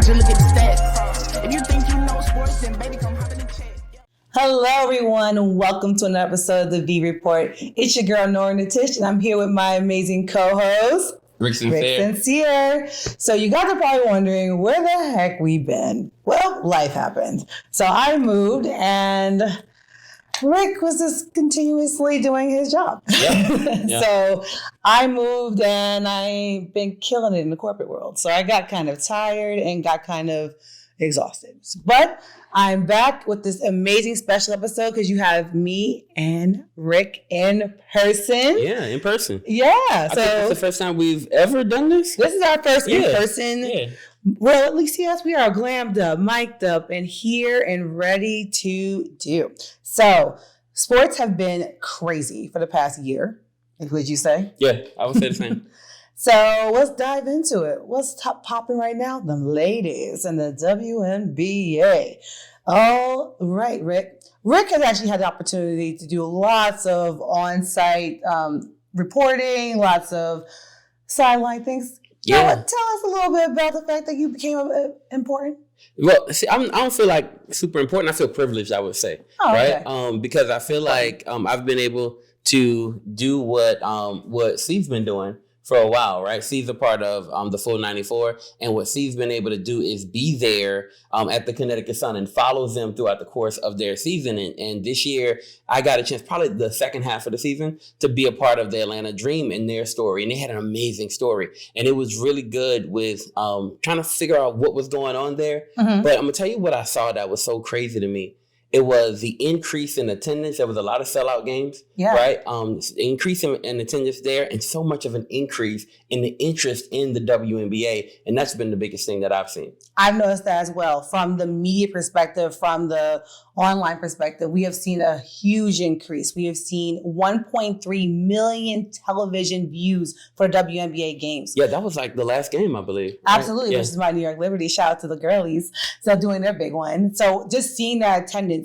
just look at the stats. If you think you know sports, then baby, come hop in the chat. Hello, everyone. Welcome to another episode of the V Report. It's your girl, Nora Natish, and I'm here with my amazing co-host, Rick Sincere. So you guys are probably wondering where the heck we've been. Well, life happened. So I moved, and Rick was just continuously doing his job. Yeah. So I moved, and I've been killing it in the corporate world. So I got kind of tired and got kind of exhausted. But I'm back with this amazing special episode because you have me and Rick in person. Yeah, in person. Yeah. I think it's the first time we've ever done this. This is our first in person. Yeah. Well, at least, yes, we are glammed up, mic'd up, and here and ready to do. So, sports have been crazy for the past year, would you say? Yeah, I would say the same. So, let's dive into it. What's top popping right now? The ladies and the WNBA. All right, Rick. Rick has actually had the opportunity to do lots of on-site reporting, lots of sideline things. Yeah. Tell us a little bit about the fact that you became important. Well, see, I don't feel like super important. I feel privileged, I would say. Oh, right? Okay. Because I feel like I've been able to do what Steve's been doing for a while, right? Steve's a part of the full 94, and what Steve's been able to do is be there at the Connecticut Sun and follows them throughout the course of their season. And this year, I got a chance, probably the second half of the season, to be a part of the Atlanta Dream and their story. And they had an amazing story. And it was really good with trying to figure out what was going on there. Mm-hmm. But I'm going to tell you what I saw that was so crazy to me. It was the increase in attendance. There was a lot of sellout games, right? Increase in attendance there, and so much of an increase in the interest in the WNBA. And that's been the biggest thing that I've seen. I've noticed that as well. From the media perspective, from the online perspective, we have seen a huge increase. We have seen 1.3 million television views for WNBA games. Yeah, that was like the last game, I believe. Right? Absolutely, which is my New York Liberty. Shout out to the girlies. So doing their big one. So just seeing that attendance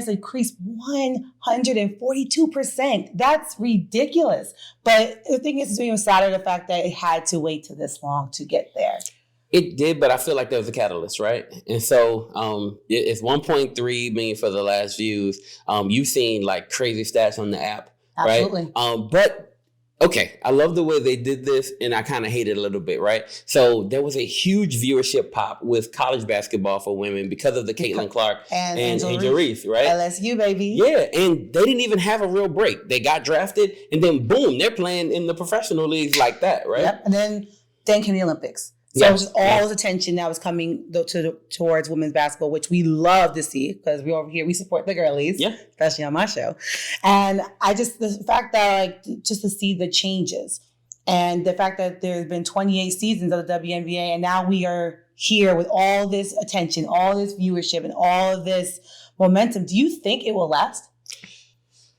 increased 142%. That's ridiculous. But the thing is, it's even sadder the fact that it had to wait to this long to get there. It did, but I feel like there was a catalyst, right? And so it's 1.3 million for the last views. You've seen like crazy stats on the app, Absolutely. Right? But okay, I love the way they did this, and I kind of hate it a little bit, right? So there was a huge viewership pop with college basketball for women because of the Caitlin Clark and Angel Reese, right? LSU, baby. Yeah, and they didn't even have a real break. They got drafted, and then boom, they're playing in the professional leagues like that, right? Yep, and then came the Olympics. So it was just all this attention that was coming towards women's basketball, which we love to see because we over here, we support the girlies, especially on my show. And the fact that just to see the changes and the fact that there's been 28 seasons of the WNBA and now we are here with all this attention, all this viewership and all of this momentum. Do you think it will last?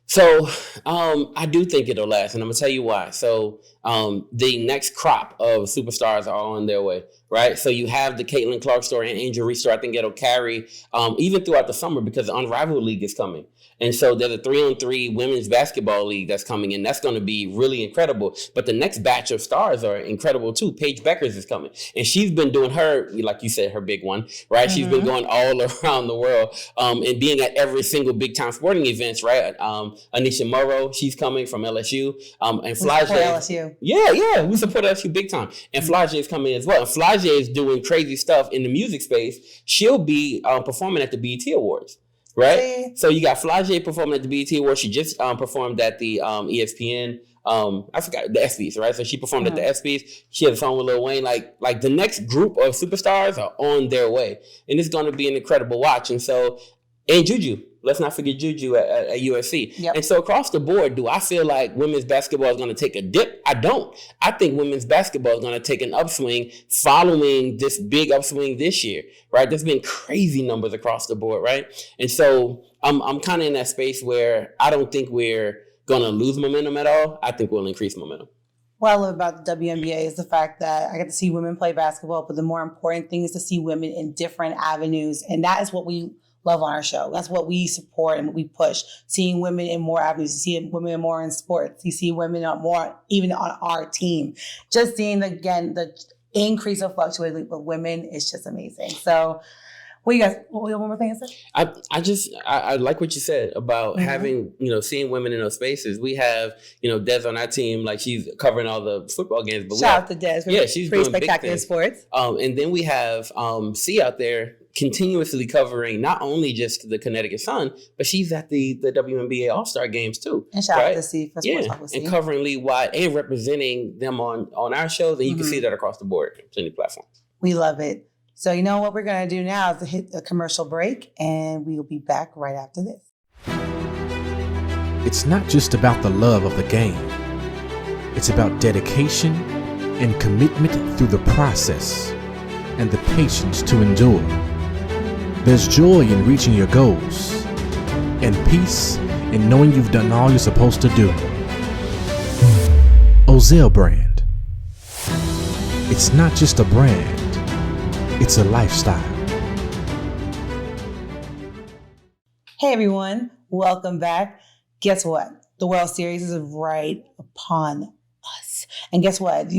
So I do think it'll last, and I'm going to tell you why. So the next crop of superstars are on their way, right? So you have the Caitlin Clark story and Angel Reese story. I think it'll carry even throughout the summer because the Unrivaled League is coming. And so there's a 3-on-3 women's basketball league that's coming, and that's going to be really incredible. But the next batch of stars are incredible, too. Paige Beckers is coming. And she's been doing her, like you said, her big one, right? Mm-hmm. She's been going all around the world and being at every single big-time sporting events, right? Anisha Morrow, she's coming from LSU. And Flage. LSU. Yeah, we support LSU big time. And Flage is coming as well. And Flage is doing crazy stuff in the music space. She'll be performing at the BET Awards. Right? So you got Flage performing at the BET Awards. She just performed at the ESPN, I forgot, the ESPYs, right? So she performed at the ESPYs. She had a song with Lil Wayne. Like the next group of superstars are on their way. And it's going to be an incredible watch. And so, and Juju. Let's not forget Juju at USC. Yep. And so across the board, do I feel like women's basketball is going to take a dip? I don't. I think women's basketball is going to take an upswing following this big upswing this year, right? There's been crazy numbers across the board, right? And so I'm kind of in that space where I don't think we're going to lose momentum at all. I think we'll increase momentum. What I love about the WNBA is the fact that I get to see women play basketball, but the more important thing is to see women in different avenues. And that is what we love on our show. That's what we support and what we push. Seeing women in more avenues. You see women more in sports. You see women more even on our team. Just seeing, again, the increase or fluctuate with women is just amazing. So, what you guys? One more thing to say? I like what you said about having, seeing women in those spaces. We have, Des on our team, like she's covering all the football games. But Shout out to Des. She's pretty doing spectacular big sports. And then we have C out there continuously covering not only just the Connecticut Sun, but she's at the WNBA All-Star games too. And shout out to C for Sports Talk with C. And covering league wide and representing them on our shows. And you can see that across the board, any platform. We love it. So you know what we're going to do now is to hit a commercial break, and we will be back right after this. It's not just about the love of the game. It's about dedication and commitment through the process and the patience to endure. There's joy in reaching your goals and peace in knowing you've done all you're supposed to do. Ozell brand. It's not just a brand. It's a lifestyle. Hey everyone, welcome back. Guess what? The World Series is right upon us. And guess what?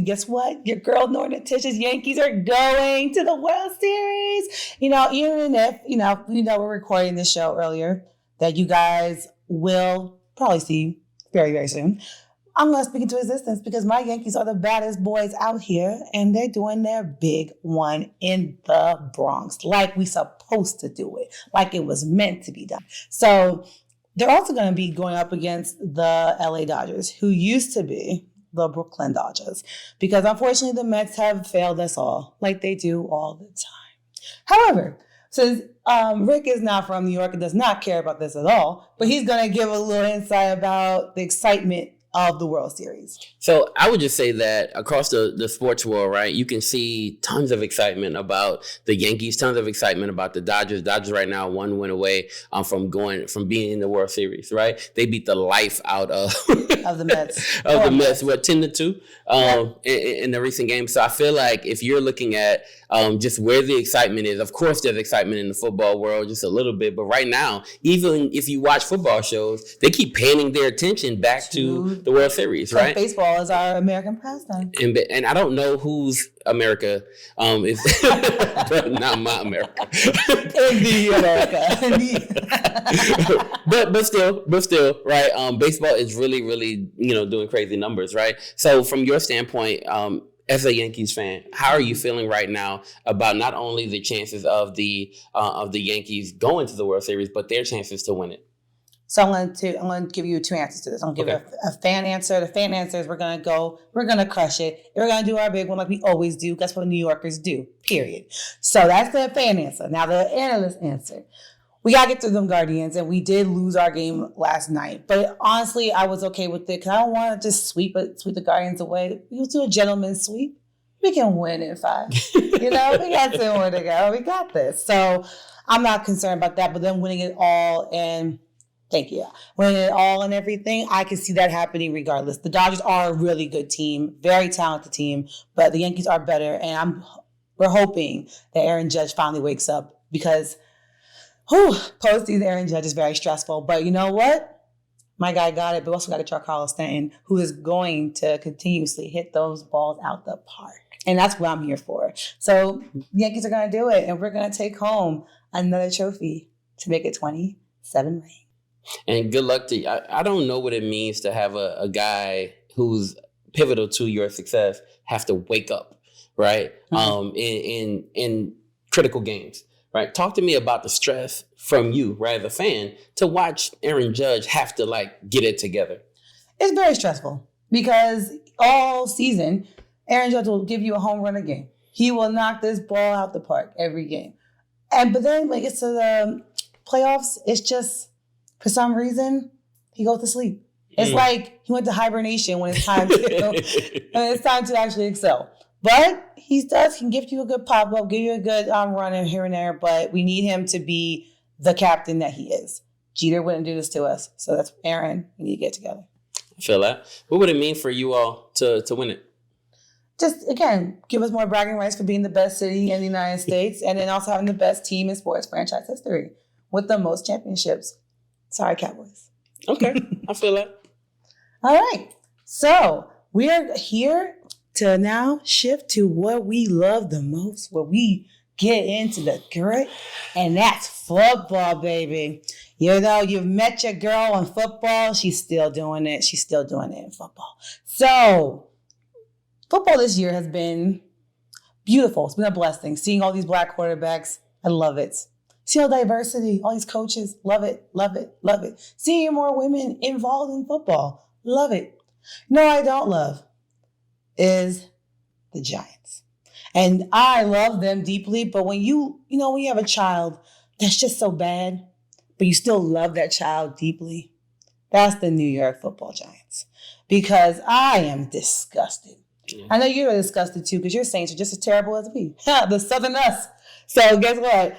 Your girl Nora Natish's Yankees are going to the World Series. Even if, we're recording this show earlier that you guys will probably see very, very soon. I'm going to speak into existence because my Yankees are the baddest boys out here, and they're doing their big one in the Bronx, like we supposed to do it, like it was meant to be done. So they're also going to be going up against the LA Dodgers, who used to be the Brooklyn Dodgers, because unfortunately the Mets have failed us all, like they do all the time. However, since Rick is not from New York and does not care about this at all, but he's going to give a little insight about the excitement of the World Series. So I would just say that across the sports world, right, you can see tons of excitement about the Yankees, tons of excitement about the Dodgers. Dodgers right now 1 win away from being in the World Series, right? They beat the life out of the Mets. Of the Mets, 10-2 in the recent game. So I feel like if you're looking at just where the excitement is, of course there's excitement in the football world, just a little bit. But right now, even if you watch football shows, they keep panning their attention back to the World Series, right? Baseball is our American pastime. And I don't know whose America is, but not my America. In the America. but still, right? Baseball is really, really, doing crazy numbers, right? So from your standpoint, as a Yankees fan, how are you feeling right now about not only the chances of the Yankees going to the World Series, but their chances to win it? So I'm going to give you 2 answers to this. I'm going to give a fan answer. The fan answer is we're going to crush it. We're going to do our big one like we always do. That's what New Yorkers do, period. So that's the fan answer. Now the analyst answer. We got to get through them Guardians, and we did lose our game last night. But honestly, I was okay with it because I don't want to just sweep the Guardians away. We'll do a gentleman's sweep. We can win in 5. We got 2 more to go. We got this. So I'm not concerned about that. But then winning it all and thank you. Winning it all and everything, I can see that happening regardless. The Dodgers are a really good team, very talented team, but the Yankees are better. And we're hoping that Aaron Judge finally wakes up because postseason Aaron Judge is very stressful. But you know what? My guy got it, but we also got a Carlos Stanton who is going to continuously hit those balls out the park. And that's what I'm here for. So the Yankees are going to do it, and we're going to take home another trophy to make it 27 rings. And good luck to you. I don't know what it means to have a guy who's pivotal to your success have to wake up, right? In critical games, right? Talk to me about the stress from you, right, as a fan, to watch Aaron Judge have to get it together. It's very stressful because all season, Aaron Judge will give you a home run a game. He will knock this ball out the park every game. But then when it gets to the playoffs, it's just, for some reason, he goes to sleep. It's like he went to hibernation when it's time to actually excel. But he can give you a good pop-up, give you a good run in here and there, but we need him to be the captain that he is. Jeter wouldn't do this to us. So that's Aaron. We need to get together. I feel that. What would it mean for you all to win it? Just, again, give us more bragging rights for being the best city in the United States and then also having the best team in sports franchise history with the most championships. Sorry, Cowboys. Okay, I feel that. All right. So we are here to now shift to what we love the most, what we get into the grit, and that's football, baby. You know, you've met your girl in football. She's still doing it. She's still doing it in football. So, football this year has been beautiful. It's been a blessing. Seeing all these black quarterbacks, I love it. See all diversity, all these coaches, love it, love it, love it. Seeing more women involved in football, love it. No, I don't love is the Giants. And I love them deeply, but when you have a child that's just so bad, but you still love that child deeply, that's the New York Football Giants. Because I am disgusted. Yeah. I know you're disgusted too, because your Saints are just as terrible as we. The Southern us. So guess what?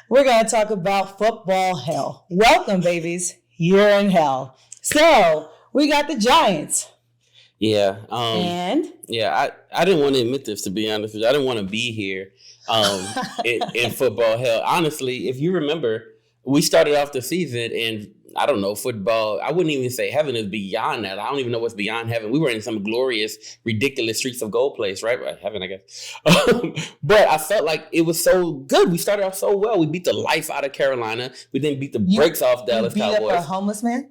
We're going to talk about football hell. Welcome, babies. You're in hell. So we got the Giants. Yeah. And? Yeah, I didn't want to admit this, to be honest with you. I didn't want to be here in football hell. Honestly, if you remember, we started off the season and I don't know, football, I wouldn't even say heaven is beyond that. I don't even know what's beyond heaven. We were in some glorious, ridiculous Streets of Gold place, right? Heaven, I guess. But I felt like it was so good. We started off so well. We beat the life out of Carolina. We then beat the brakes off Dallas Cowboys. You beat up a homeless man?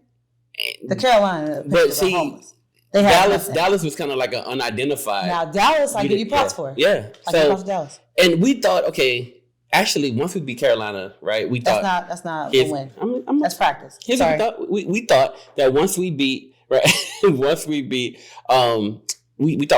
The Carolina but see, homeless. Dallas was kind of like an unidentified. Now, Dallas, I give you props for. Yeah. I give you props for Dallas. And we thought, okay, actually, once we beat Carolina, right, we thought... That's not a win. That's practice. Sorry. We thought that once we beat, right, we thought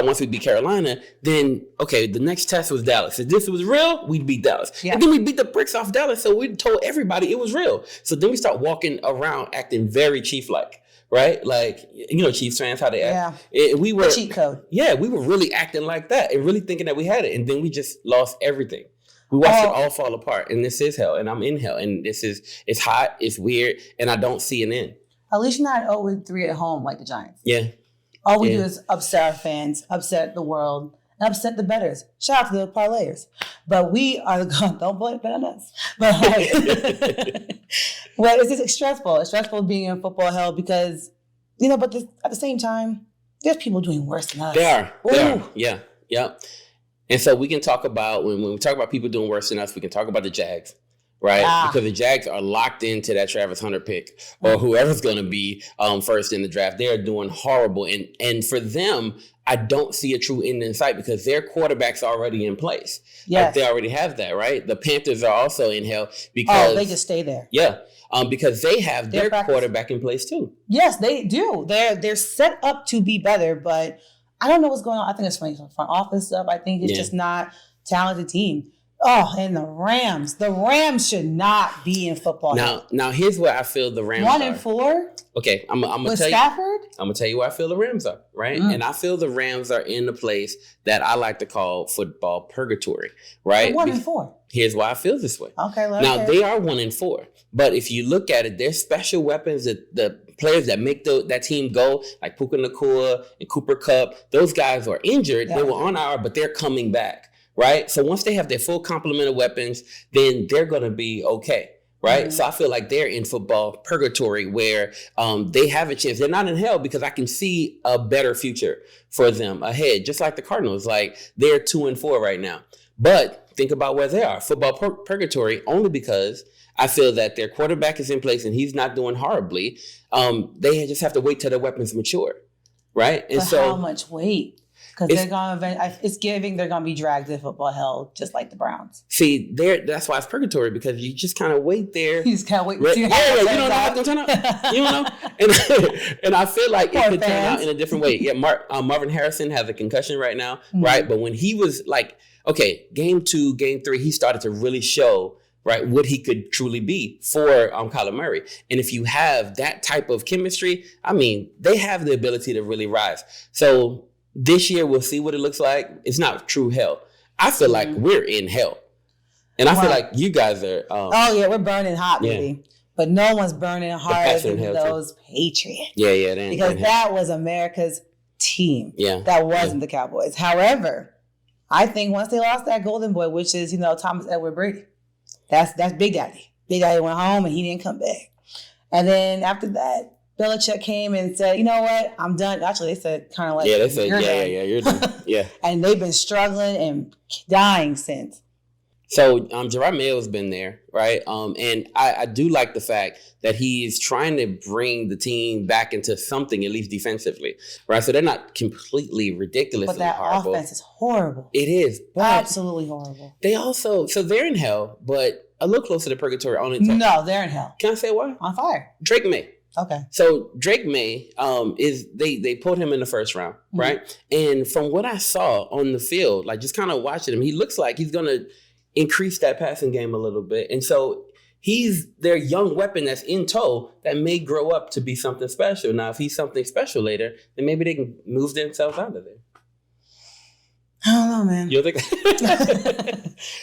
once we beat Carolina, then, okay, the next test was Dallas. If this was real, we'd beat Dallas. Yeah. And then we beat the bricks off Dallas, so we told everybody it was real. So then we start walking around acting very Chief-like. Right? Like, Chiefs fans, how they act. Yeah. We were... The cheat code. Yeah, we were really acting like that and really thinking that we had it. And then we just lost everything. We watched it all fall apart. And this is hell. And I'm in hell. And it's hot. It's weird. And I don't see an end. At least you're not 0-3 at home like the Giants. Yeah. All we do is upset our fans, upset the world, and upset the bettors. Shout out to the parlayers. But we are don't blame it on us. But well, it's just stressful. It's stressful being in football hell because, but at the same time, there's people doing worse than us. They are. Yeah. Yeah. And so we can talk about, when we talk about people doing worse than us, we can talk about the Jags, right? Because the Jags are locked into that Travis Hunter pick or whoever's going to be first in the draft. They are doing horrible. And for them, I don't see a true end in sight because their quarterback's already in place. Yes. Like they already have that, right? The Panthers are also in hell because... Oh, they just stay there. Yeah. Because they have their quarterback in place too. Yes, they do. They're set up to be better, but I don't know what's going on. I think it's from front office stuff. I think it's just not talented team. Oh, and the Rams. The Rams should not be in football. Now here's where I feel the Rams 1-4. Okay, I'm gonna tell Stafford? I'm gonna tell you where I feel the Rams are, right? And I feel the Rams are in a place that I like to call football purgatory, right? 1-4. Here's why I feel this way. Okay, they are 1-4, but if you look at it, there's special weapons that the players that make that team go, like Puka Nacua and Cooper Kupp. Those guys are injured. They were on IR, but they're coming back. Right? So once they have their full complement of weapons, then they're going to be okay. Right? Mm-hmm. So I feel like they're in football purgatory where they have a chance. They're not in hell because I can see a better future for them ahead. Just like the Cardinals, like they're 2-4 right now. But think about where they are. Football purgatory only because I feel that their quarterback is in place and he's not doing horribly. They just have to wait till their weapons mature. Right? And so how much weight? Because it's giving they're going to be dragged to football hell just like the Browns. See, that's why it's purgatory because you just kind of wait there. You just kind of wait. You don't know how it's going to turn out. You don't know? And I feel like it could turn out in a different way. Yeah, Marvin Harrison has a concussion right now, right? But when he was like, okay, game 2, game 3, he started to really show right, what he could truly be for Kyler Murray. And if you have that type of chemistry, I mean, they have the ability to really rise. So this year, we'll see what it looks like. It's not true hell. I feel like we're in hell. And I feel like you guys are... we're burning hot, baby. But no one's burning harder than those Patriots. Yeah. Because that was America's team. Yeah. That wasn't the Cowboys. However, I think once they lost that golden boy, which is, Thomas Edward Brady, that's Big Daddy. Big Daddy went home and he didn't come back. And then after that, Belichick came and said, you know what, I'm done. Actually, they said kind of like, they said, you're done. Yeah. And they've been struggling and dying since. So Jerome Mayo's been there, right? And I do like the fact that he's trying to bring the team back into something, at least defensively, right? So they're not completely ridiculously But that horrible. offense is horrible. It is. But absolutely horrible. They also, so they're in hell, but a little closer to purgatory. No, they're in hell. Can I say why? On fire. Drake May. Okay. So Drake May they pulled him in the first round, right? And from what I saw on the field, like just kind of watching him, he looks like he's going to increase that passing game a little bit. And so he's their young weapon that's in tow that may grow up to be something special. Now, if he's something special later, then maybe they can move themselves out of there. I don't know, man. You think?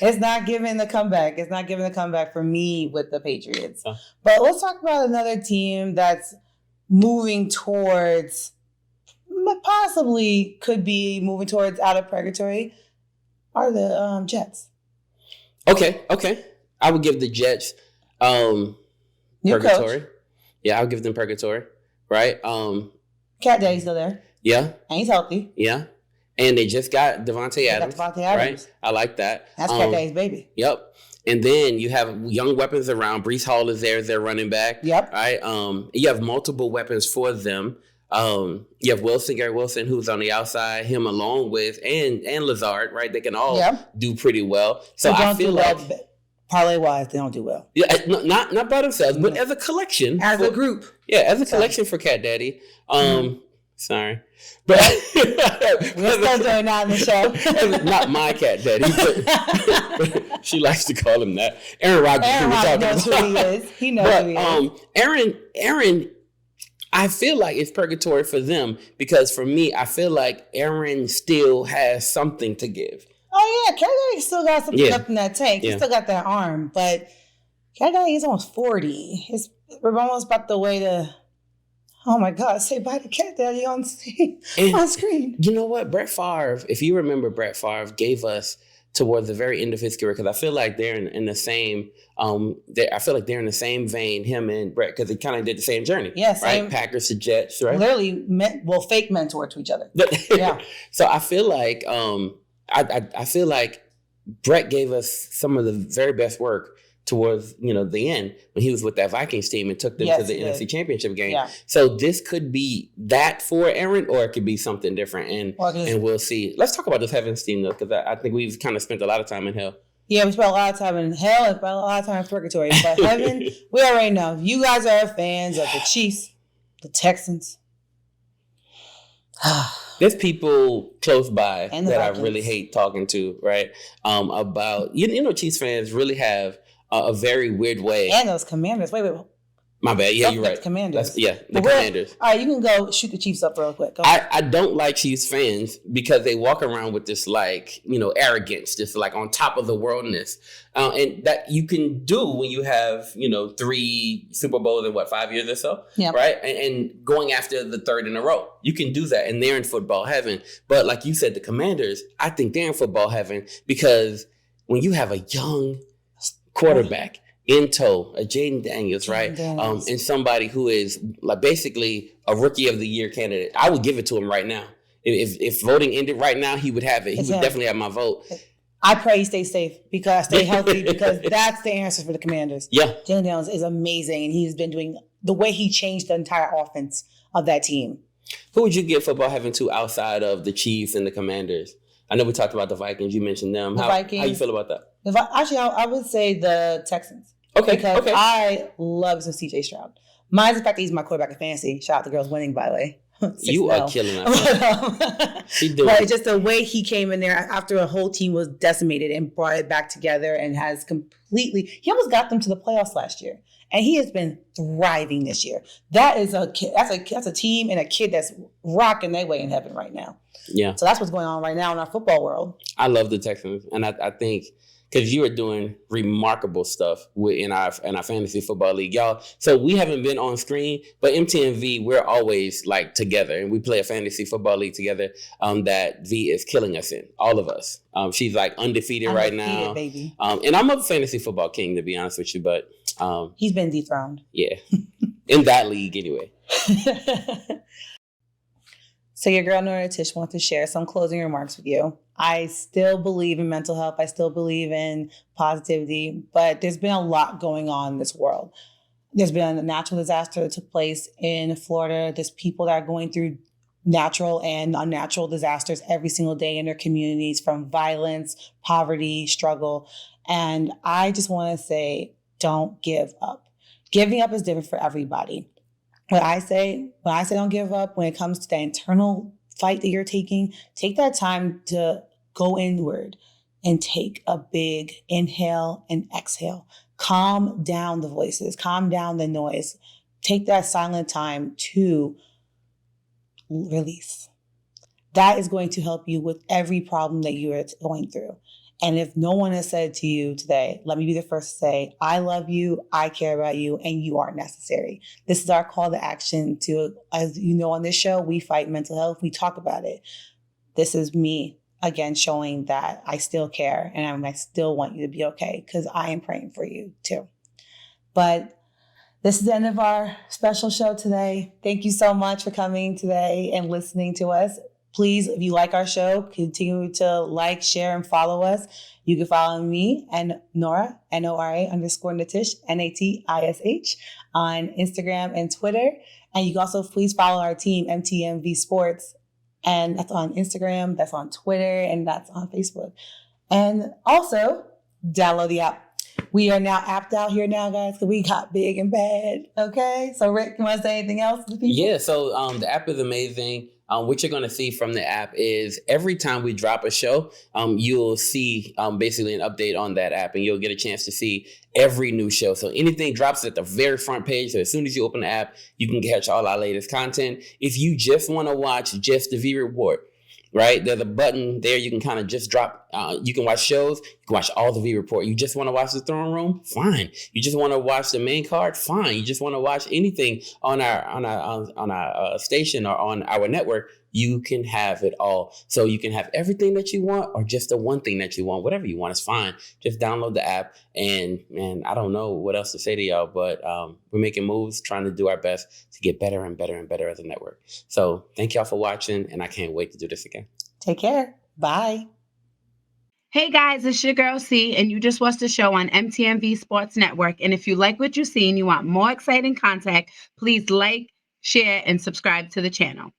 It's not giving the comeback. It's not giving the comeback for me with the Patriots. But let's talk about another team that's moving towards, possibly could be moving towards out of purgatory, are the Jets. Okay. I would give the Jets New purgatory. coach. Yeah, I'll give them purgatory, right? Cat Daddy's still there. Yeah. And he's healthy. Yeah. And they just got Devontae Adams. Right? I like that. That's Cat Daddy's baby. Yep. And then you have young weapons around. Breece Hall is there as their running back. Yep. Right? You have multiple weapons for them. You have Gary Wilson, who's on the outside, him along with, and Lazard, right? They can all do pretty well. So I feel like parlay-wise, they don't do well. Yeah, not by themselves, but as a collection. As a group. Yeah, as a collection for Cat Daddy. Sorry. But we're still doing that in the show. Not my Cat Daddy, but she likes to call him that. Aaron Rodgers knows who he is. He knows who he is. Aaron, I feel like it's purgatory for them because for me, I feel like Aaron still has something to give. Oh, yeah. Cat Daddy still got something up in that tank. He still got that arm. But Cat Daddy is almost 40. We're almost about the way to, oh, my God, say bye to Cat Daddy on screen. You know what? Brett Favre, if you remember, Brett Favre gave us towards the very end of his career, because I feel like they're in the same, I feel like they're in the same vein, him and Brett, because they kind of did the same journey. Yeah, same. Right? Packers to Jets, right? Literally, fake mentor to each other. Yeah. So I feel like, I feel like Brett gave us some of the very best work towards, the end when he was with that Vikings team and took them to the NFC Championship game. Yeah. So this could be that for Aaron, or it could be something different, and we'll see. Let's talk about this Heavens team though, because I think we've kind of spent a lot of time in hell. Yeah, we spent a lot of time in hell and spent a lot of time in purgatory. But heaven, we already know. You guys are fans of the Chiefs, the Texans. There's people close by that Vikings. I really hate talking to, right? About Chiefs fans really have a very weird way. And those Commanders. Wait. My bad. Yeah, you're right. Commanders. The Commanders. All right, you can go shoot the Chiefs up real quick. I don't like Chiefs fans because they walk around with this arrogance, just like on top of the worldness. And that you can do when you have, 3 Super Bowls in 5 years or so, right? And going after the third in a row. You can do that, and they're in football heaven. But like you said, the Commanders, I think they're in football heaven because when you have a young quarterback in tow, a Jaden Daniels, right? And somebody who is like basically a rookie of the year candidate. I would give it to him right now. If voting ended right now, he would have it. He would definitely have my vote. I pray he stays safe, stay healthy, because that's the answer for the Commanders. Yeah. Jaden Daniels is amazing, and he's been doing the way he changed the entire offense of that team. Who would you give football heaven to outside of the Chiefs and the Commanders? I know we talked about the Vikings. You mentioned them. Vikings. How you feel about that? Actually, I would say the Texans. Okay. Because I love some CJ Stroud. Mine's the fact that he's my quarterback in fantasy. Shout out to girls winning, by the way. You are killing us. But just the way he came in there after a whole team was decimated and brought it back together and has he almost got them to the playoffs last year. And he has been thriving this year. That is that's a team and a kid that's rocking their way in heaven right now. Yeah. So that's what's going on right now in our football world. I love the Texans, and I think because you are doing remarkable stuff in our fantasy football league, y'all. So we haven't been on screen, but MTNV, we're always like together, and we play a fantasy football league together. That V is killing us in, all of us. She's like undefeated right now, baby. And I'm a fantasy football king, to be honest with you, but he's been dethroned. Yeah, in that league anyway. So your girl Nora Natish wants to share some closing remarks with you. I still believe in mental health. I still believe in positivity, but there's been a lot going on in this world. There's been a natural disaster that took place in Florida. There's people that are going through natural and unnatural disasters every single day in their communities, from violence, poverty, struggle. And I just want to say, don't give up. Giving up is different for everybody. When I say don't give up, when it comes to the internal fight that you're taking, take that time to go inward and take a big inhale and exhale. Calm down the voices, calm down the noise. Take that silent time to release. That is going to help you with every problem that you are going through. And if no one has said to you today, let me be the first to say, I love you, I care about you, and you are necessary. This is our call to action to, as you know, on this show, we fight mental health. We talk about it. This is me, again, showing that I still care and I still want you to be okay, because I am praying for you too. But this is the end of our special show today. Thank you so much for coming today and listening to us. Please, if you like our show, continue to like, share, and follow us. You can follow me and Nora, Nora_Natish, Natish, on Instagram and Twitter. And you can also please follow our team, MTMV Sports. And that's on Instagram, that's on Twitter, and that's on Facebook. And also, download the app. We are now apped out here now, guys, because we got big and bad. Okay? So, Rick, you want to say anything else to people? Yeah, so the app is amazing. What you're going to see from the app is every time we drop a show, you'll see basically an update on that app, and you'll get a chance to see every new show. So anything drops at the very front page. So as soon as you open the app, you can catch all our latest content. If you just want to watch just the V Report, right? There's a button there. You can kind of just drop. You can watch shows. You can watch all the V Report. You just want to watch the Throne Room? Fine. You just want to watch the main card? Fine. You just want to watch anything on our station or on our network? You can have it all. So you can have everything that you want, or just the one thing that you want. Whatever you want is fine. Just download the app. And man, I don't know what else to say to y'all, but we're making moves, trying to do our best to get better and better and better as a network. So thank y'all for watching, and I can't wait to do this again. Take care. Bye. Hey guys, it's your girl C, and you just watched the show on MTMV Sports Network. And if you like what you see and you want more exciting content, please like, share, and subscribe to the channel.